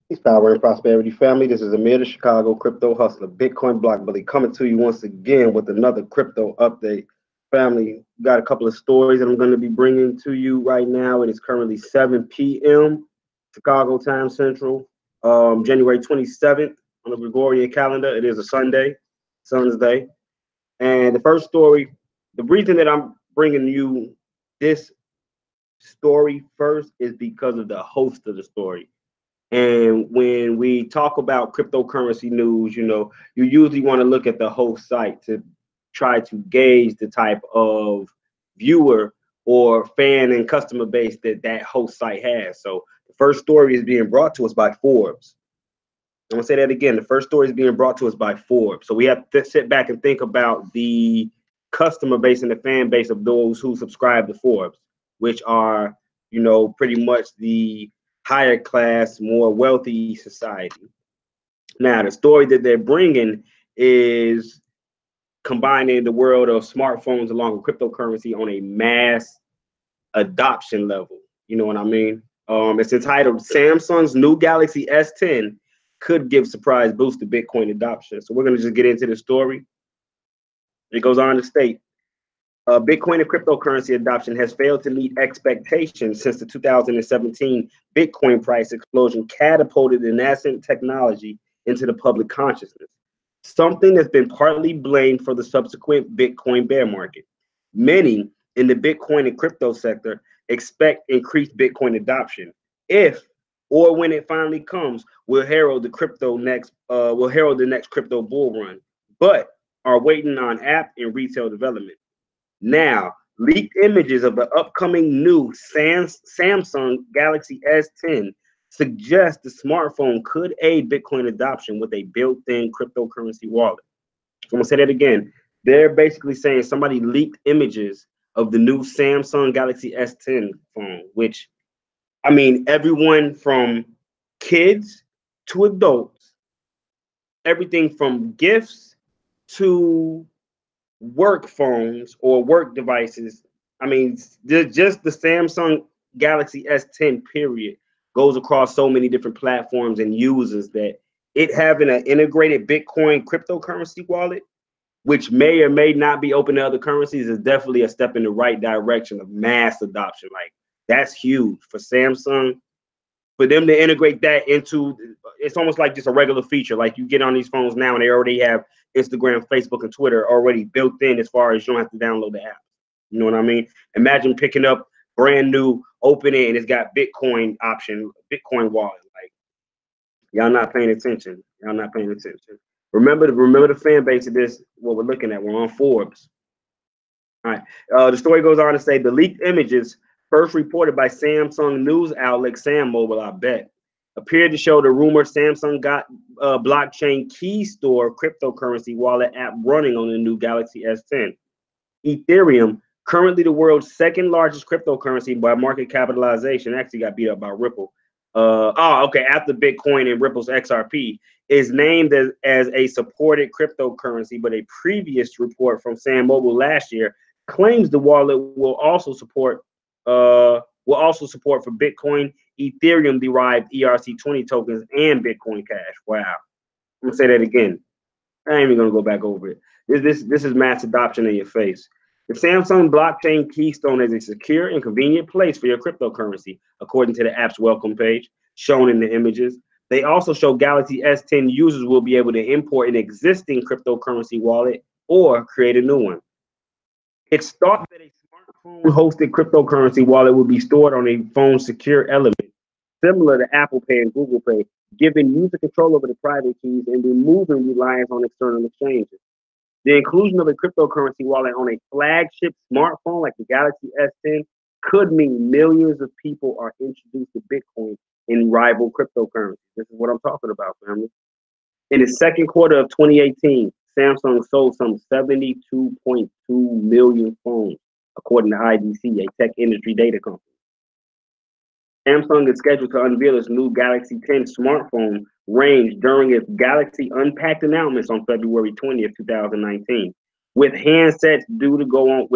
Peace, power, and prosperity, family. This is Amir, the Chicago crypto hustler, Bitcoin block bully, coming to you once again with another crypto update. Family, got a couple of stories that I'm going to be bringing to you right now. It is currently 7 p.m. Chicago time Central, January 27th on the Gregorian calendar. It is a Sunday, Sun's Day. And the first story, the reason that I'm bringing you this story first is because of the host of the story. And when we talk about cryptocurrency news, you usually want to look at the whole site to try to gauge the type of viewer or fan and customer base that that host site has. So the first story is being brought to us by Forbes. I'm gonna say that again. The first story is being brought to us by Forbes. So we have to sit back and think about the customer base and the fan base of those who subscribe to Forbes, which are, pretty much the higher class, more wealthy society. Now, the story that they're bringing is combining the world of smartphones along with cryptocurrency on a mass adoption level. You know what I mean? It's entitled Samsung's new Galaxy S10 could give surprise boost to Bitcoin adoption. So we're going to just get into the story. It goes on to state Bitcoin and cryptocurrency adoption has failed to meet expectations since the 2017 Bitcoin price explosion catapulted the nascent technology into the public consciousness, something that's been partly blamed for the subsequent Bitcoin bear market. Many in the Bitcoin and crypto sector expect increased Bitcoin adoption if or when it finally comes will herald the next crypto bull run, but are waiting on app and retail development. Now, leaked images of the upcoming new Samsung Galaxy S10 suggest the smartphone could aid Bitcoin adoption with a built-in cryptocurrency wallet. So I'm gonna say that again. They're basically saying somebody leaked images of the new Samsung Galaxy S10 phone, which, I mean, everyone from kids to adults, everything from gifts to work phones or work devices. I mean, just the Samsung Galaxy S10 period goes across so many different platforms and users that it having an integrated Bitcoin cryptocurrency wallet, which may or may not be open to other currencies, is definitely a step in the right direction of mass adoption. Like, that's huge for Samsung. For them to integrate that into, it's almost like just a regular feature. Like you get on these phones now and they already have Instagram, Facebook, and Twitter already built in as far as you don't have to download the app. You know what I mean? Imagine picking up brand new, open it, and it's got Bitcoin option, Bitcoin wallet. Like, y'all not paying attention. Y'all not paying attention. Remember the fan base of this. What we're looking at. We're on Forbes. All right. The story goes on to say the leaked images, first reported by Samsung news outlet SamMobile, I bet, appeared to show the rumored Samsung got blockchain key store cryptocurrency wallet app running on the new Galaxy S10. Ethereum, currently the world's second largest cryptocurrency by market capitalization, actually got beat up by Ripple. Okay, after Bitcoin and Ripple's XRP, is named as a supported cryptocurrency, but a previous report from SamMobile last year claims the wallet will also support for Bitcoin, Ethereum derived ERC20 tokens, and Bitcoin Cash. Wow. I'm gonna say that again. I ain't even gonna go back over it. This is mass adoption in your face. The Samsung blockchain keystone is a secure and convenient place for your cryptocurrency, according to the app's welcome page, shown in the images. They also show Galaxy S10 users will be able to import an existing cryptocurrency wallet or create a new one. It's thought that a smartphone hosted cryptocurrency wallet will be stored on a phone's secure element, similar to Apple Pay and Google Pay, giving user control over the private keys and removing reliance on external exchanges. The inclusion of a cryptocurrency wallet on a flagship smartphone like the Galaxy S10 could mean millions of people are introduced to Bitcoin in rival cryptocurrencies. This is what I'm talking about, family. In the second quarter of 2018, Samsung sold some 72.2 million phones, according to IDC, a tech industry data company. Samsung is scheduled to unveil its new Galaxy 10 smartphone range during its Galaxy Unpacked announcements on February 20th, 2019, with handsets due to go on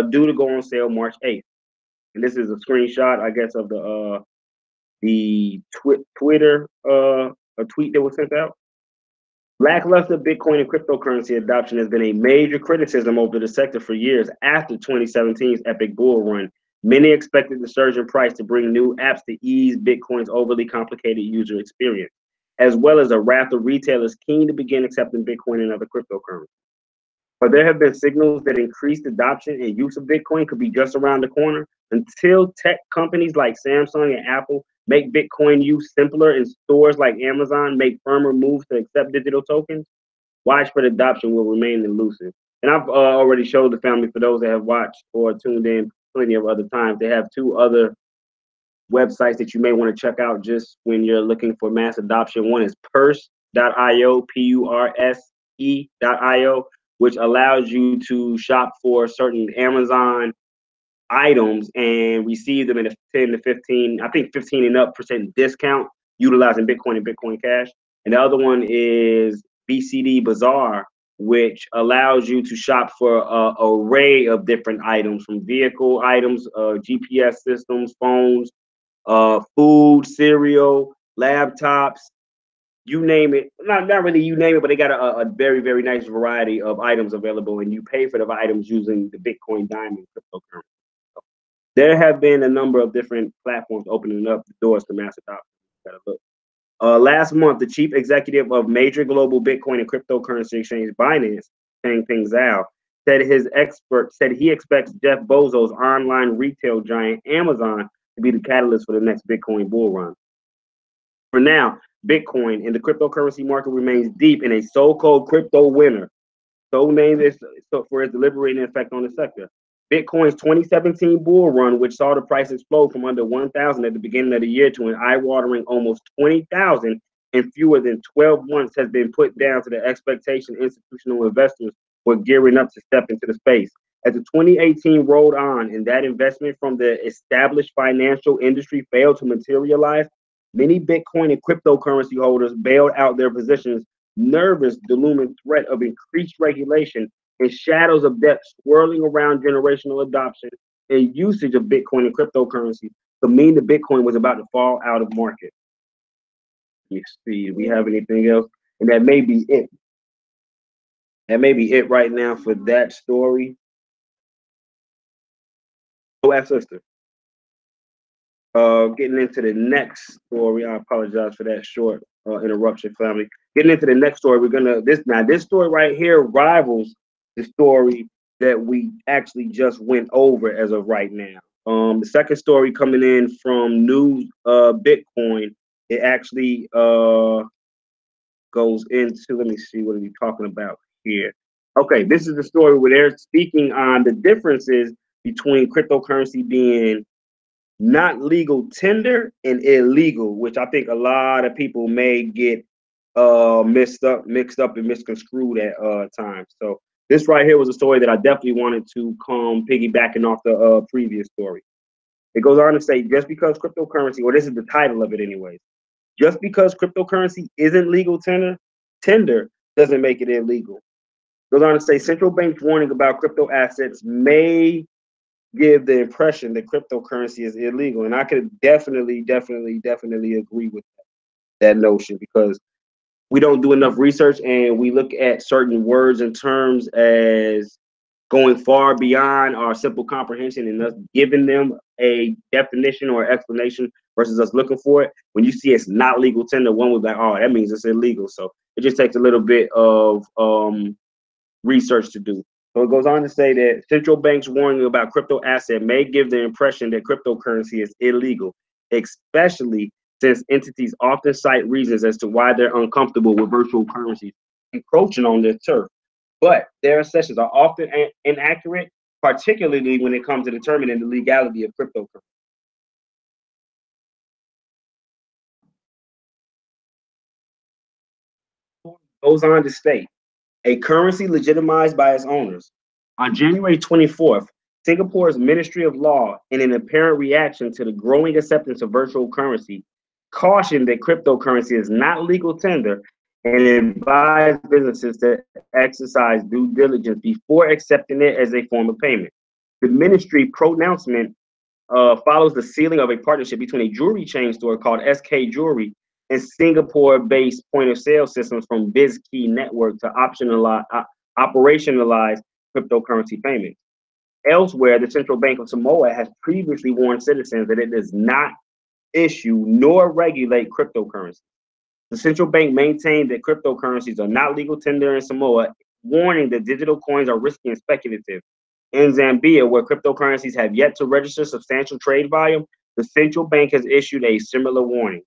due to go on sale March 8th. And this is a screenshot, I guess, of the the Twitter a tweet that was sent out. Lackluster Bitcoin and cryptocurrency adoption has been a major criticism over the sector for years after 2017's epic bull run. Many expected the surge in price to bring new apps to ease Bitcoin's overly complicated user experience, as well as a raft of retailers keen to begin accepting Bitcoin and other cryptocurrencies. But there have been signals that increased adoption and use of Bitcoin could be just around the corner until tech companies like Samsung and Apple make Bitcoin use simpler and stores like Amazon make firmer moves to accept digital tokens. Widespread adoption will remain elusive. And I've already showed the family, for those that have watched or tuned in plenty of other times, they have two other websites that you may want to check out just when you're looking for mass adoption. One is purse.io, Purse.io, which allows you to shop for certain Amazon items and receive them in a 10 to 15, I think 15 and up % discount utilizing Bitcoin and Bitcoin Cash. And the other one is BCD Bazaar, which allows you to shop for an array of different items, from vehicle items, GPS systems, phones, food, cereal, laptops, you name it. Not really you name it, but they got a very, very nice variety of items available, and you pay for the items using the Bitcoin Diamond cryptocurrency. So there have been a number of different platforms opening up the doors to mass adoption. Last month, the chief executive of major global Bitcoin and cryptocurrency exchange Binance, Changpeng Zhao, said he expects Jeff Bezos' online retail giant Amazon to be the catalyst for the next Bitcoin bull run. For now, Bitcoin and the cryptocurrency market remains deep in a so-called crypto winter, so named for its liberating effect on the sector. Bitcoin's 2017 bull run, which saw the price explode from under 1,000 at the beginning of the year to an eye-watering almost 20,000 in fewer than 12 months, has been put down to the expectation institutional investors were gearing up to step into the space. As the 2018 rolled on and that investment from the established financial industry failed to materialize, many Bitcoin and cryptocurrency holders bailed out their positions, nervous the looming threat of increased regulation and shadows of debt swirling around generational adoption and usage of Bitcoin and cryptocurrency could mean that Bitcoin was about to fall out of market. Let me see, do we have anything else? And that may be it. That may be it right now for that story. Go ask sister. Getting into the next story, I apologize for that short interruption, family. Getting into the next story, we're gonna this story right here rivals the story that we actually just went over as of right now. The second story coming in from New Bitcoin, it actually goes into, let me see, what are we talking about here? Okay, this is the story where they're speaking on the differences between cryptocurrency being not legal tender and illegal, which I think a lot of people may get mixed up and misconstrued at times. So this right here was a story that I definitely wanted to come piggybacking off the previous story. It goes on to say, just because cryptocurrency, or this is the title of it anyways, just because cryptocurrency isn't legal tender doesn't make it illegal. It goes on to say, central banks warning about crypto assets may give the impression that cryptocurrency is illegal. And I could definitely agree with that notion, because we don't do enough research and we look at certain words and terms as going far beyond our simple comprehension and us giving them a definition or explanation versus us looking for it. When you see it's not legal tender, one would be like, oh, that means it's illegal. So it just takes a little bit of research to do. So it goes on to say that central banks warning about crypto asset may give the impression that cryptocurrency is illegal, especially since entities often cite reasons as to why they're uncomfortable with virtual currencies encroaching on their turf. But their assessments are often inaccurate, particularly when it comes to determining the legality of cryptocurrency. Goes on to state, a currency legitimized by its owners. On January 24th, Singapore's Ministry of Law, in an apparent reaction to the growing acceptance of virtual currency, cautioned that cryptocurrency is not legal tender and advised businesses to exercise due diligence before accepting it as a form of payment. The ministry pronouncement follows the sealing of a partnership between a jewelry chain store called SK Jewelry and Singapore-based point-of-sale systems from BizKey Network to operationalize cryptocurrency payments. Elsewhere, the Central Bank of Samoa has previously warned citizens that it does not issue nor regulate cryptocurrency. The central bank maintained that cryptocurrencies are not legal tender in Samoa, warning that digital coins are risky and speculative. In Zambia, where cryptocurrencies have yet to register substantial trade volume, the central bank has issued a similar warning.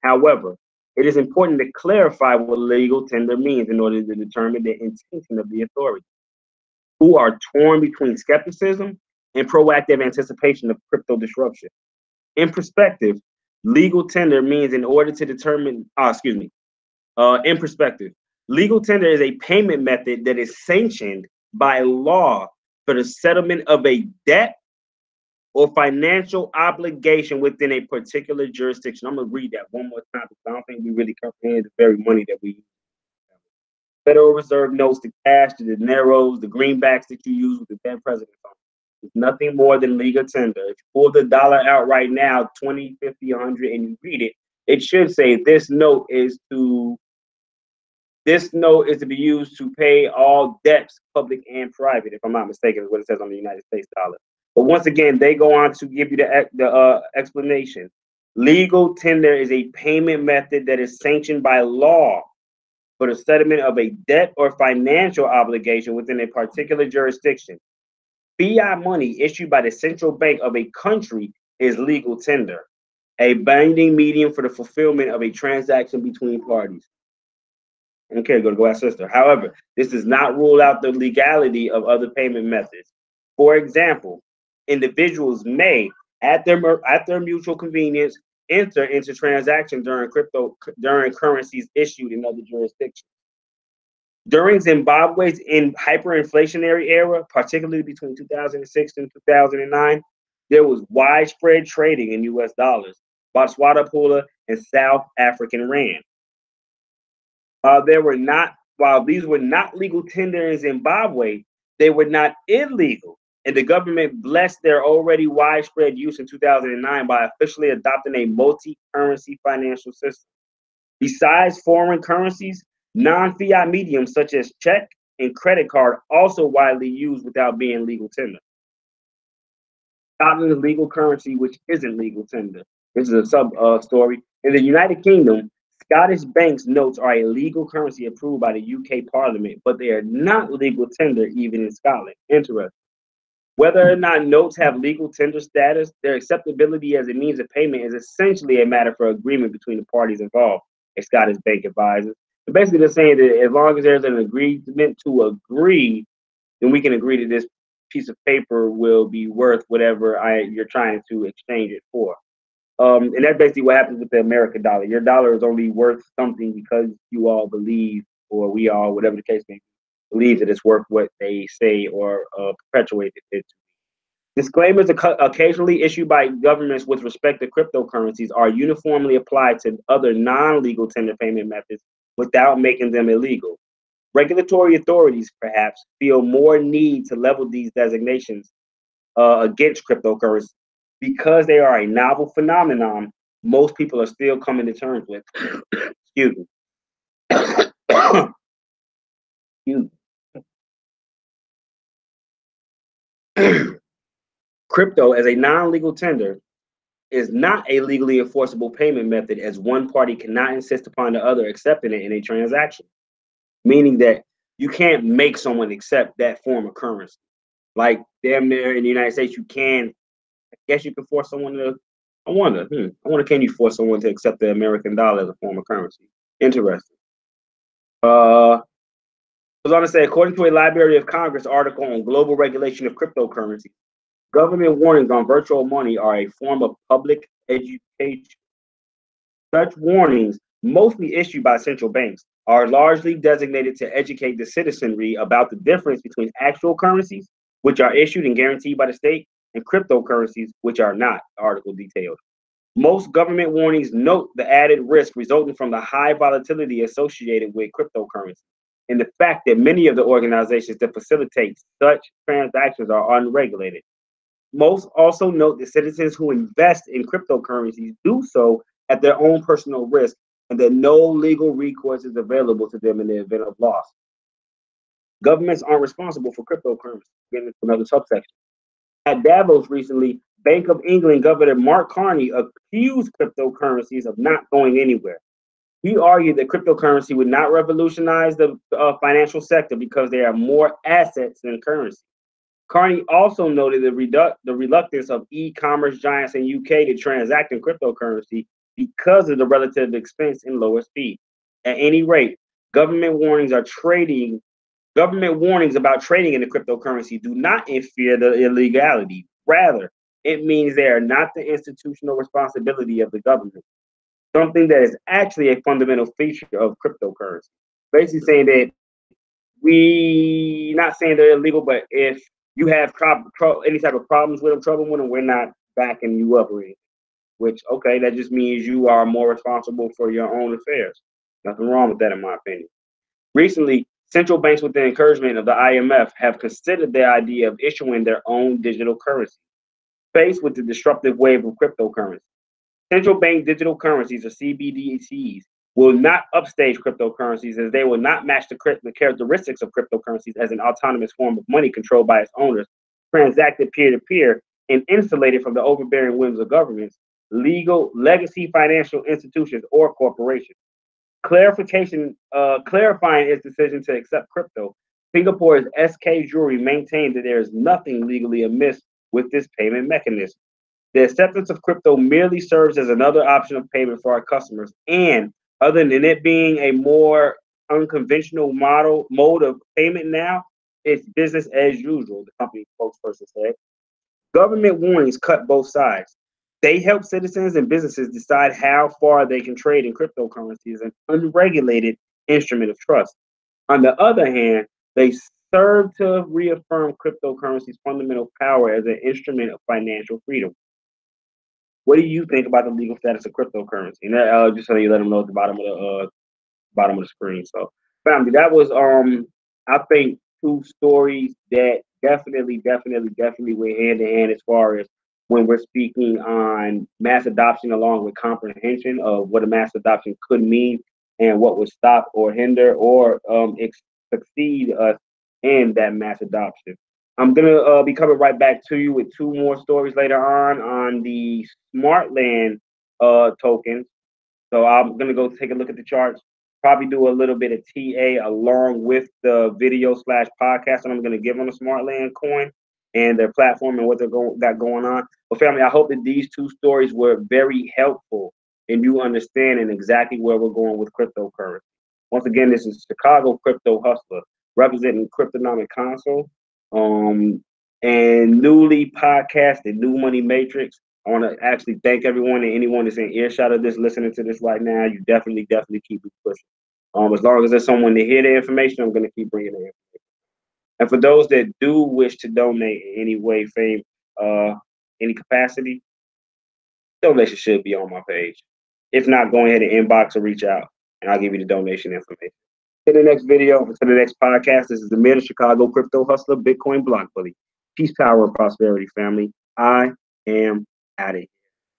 However, it is important to clarify what legal tender means in order to determine the intention of the authorities, who are torn between skepticism and proactive anticipation of crypto disruption. In perspective, legal tender means in order to determine, in perspective, legal tender is a payment method that is sanctioned by law for the settlement of a debt or financial obligation within a particular jurisdiction. I'm going to read that one more time because I don't think we really comprehend the very money that we use. Federal Reserve notes, the cash, the dineros, the greenbacks that you use with the dead president on. It's nothing more than legal tender. If you pull the dollar out right now, 20, 50, 100, and you read it, it should say this note is to be used to pay all debts, public and private, if I'm not mistaken, is what it says on the United States dollar. But once again, they go on to give you the explanation. Legal tender is a payment method that is sanctioned by law for the settlement of a debt or financial obligation within a particular jurisdiction. Fiat money issued by the central bank of a country is legal tender, a binding medium for the fulfillment of a transaction between parties. Okay, go ask sister. However, this does not rule out the legality of other payment methods. For example, individuals may, at their mutual convenience, enter into transactions during currencies issued in other jurisdictions. During Zimbabwe's hyperinflationary era, particularly between 2006 and 2009, there was widespread trading in U.S. dollars, Botswana pula, and South African rand. While these were not legal tender in Zimbabwe, they were not illegal, and the government blessed their already widespread use in 2009 by officially adopting a multi-currency financial system. Besides foreign currencies, non-fiat mediums such as check and credit card also widely used without being legal tender. Scotland's legal currency, which isn't legal tender. This is a sub story. In the United Kingdom, Scottish banks' notes are a legal currency approved by the UK Parliament, but they are not legal tender even in Scotland. Interesting. Whether or not notes have legal tender status, their acceptability as a means of payment is essentially a matter for agreement between the parties involved, a Scottish bank advises. So basically, they're saying that as long as there's an agreement to agree, then we can agree that this piece of paper will be worth whatever you're trying to exchange it for. And that's basically what happens with the American dollar. Your dollar is only worth something because you all believe, or we all, whatever the case may be, believe that it's worth what they say or perpetuate it. Disclaimers occasionally issued by governments with respect to cryptocurrencies are uniformly applied to other non-legal tender payment methods without making them illegal. Regulatory authorities, perhaps, feel more need to level these designations against cryptocurrency. Because they are a novel phenomenon, most people are still coming to terms with. Excuse me. Excuse me. Crypto, as a non-legal tender, is not a legally enforceable payment method, as one party cannot insist upon the other accepting it in a transaction. Meaning that you can't make someone accept that form of currency. Like damn near in the United States, you can. I guess you can force someone to. I wonder, can you force someone to accept the American dollar as a form of currency? Interesting. I was on to say, according to a Library of Congress article on global regulation of cryptocurrency, government warnings on virtual money are a form of public education. Such warnings, mostly issued by central banks, are largely designated to educate the citizenry about the difference between actual currencies, which are issued and guaranteed by the state, and cryptocurrencies, which are not, the article detailed. Most government warnings note the added risk resulting from the high volatility associated with cryptocurrency and the fact that many of the organizations that facilitate such transactions are unregulated. Most also note that citizens who invest in cryptocurrencies do so at their own personal risk, and that no legal recourse is available to them in the event of loss. Governments aren't responsible for cryptocurrency. Getting into another subsection. At Davos recently, Bank of England Governor Mark Carney accused cryptocurrencies of not going anywhere. He argued that cryptocurrency would not revolutionize the financial sector because there are more assets than currency. Carney also noted the reluctance of e-commerce giants in UK to transact in cryptocurrency because of the relative expense and lower speed. At any rate, government warnings about trading in the cryptocurrency do not infer the illegality. Rather, it means they are not the institutional responsibility of the government, something that is actually a fundamental feature of cryptocurrency. Basically saying that we not saying they're illegal, but if you have any type of problems with them, trouble with them, we're not backing you up or anything. Which, okay, that just means you are more responsible for your own affairs. Nothing wrong with that, in my opinion. Recently, central banks, with the encouragement of the IMF, have considered the idea of issuing their own digital currency. Faced with the disruptive wave of cryptocurrency, central bank digital currencies, or CBDCs, will not upstage cryptocurrencies, as they will not match the characteristics of cryptocurrencies as an autonomous form of money controlled by its owners, transacted peer-to-peer, and insulated from the overbearing whims of governments, legacy financial institutions, or corporations. Clarifying its decision to accept crypto, Singapore's SK Jury maintained that there is nothing legally amiss with this payment mechanism. The acceptance of crypto merely serves as another option of payment for our customers, and other than it being a more unconventional mode of payment now, it's business as usual, the company spokesperson said. Government warnings cut both sides. They help citizens and businesses decide how far they can trade in cryptocurrencies, an unregulated instrument of trust. On the other hand, they serve to reaffirm cryptocurrency's fundamental power as an instrument of financial freedom. What do you think about the legal status of cryptocurrency? And just so you let them know at the bottom of the screen. So, family, that was I think two stories that definitely went hand in hand as far as when we're speaking on mass adoption, along with comprehension of what a mass adoption could mean and what would stop or hinder or succeed us in that mass adoption. I'm gonna be coming right back to you with two more stories later on the Smartland tokens. So I'm gonna go take a look at the charts, probably do a little bit of TA along with the video / podcast that I'm gonna give on the Smartland coin and their platform and what they're got going on. But family, I hope that these two stories were very helpful in you understanding exactly where we're going with cryptocurrency. Once again, this is Chicago Crypto Hustler representing Cryptonomic Console. And newly podcasted New Money Matrix. I want to actually thank everyone and anyone that's in earshot of this, listening to this right now. You definitely keep it pushing. As long as there's someone to hear the information, I'm going to keep bringing the information. And for those that do wish to donate in any way, any capacity, donation should be on my page. If not, go ahead and inbox or reach out, and I'll give you the donation information. To the next video, to the next podcast. This is the Amir, Chicago Crypto Hustler, Bitcoin Block Bully. Peace, power, and prosperity, family. I am out of here.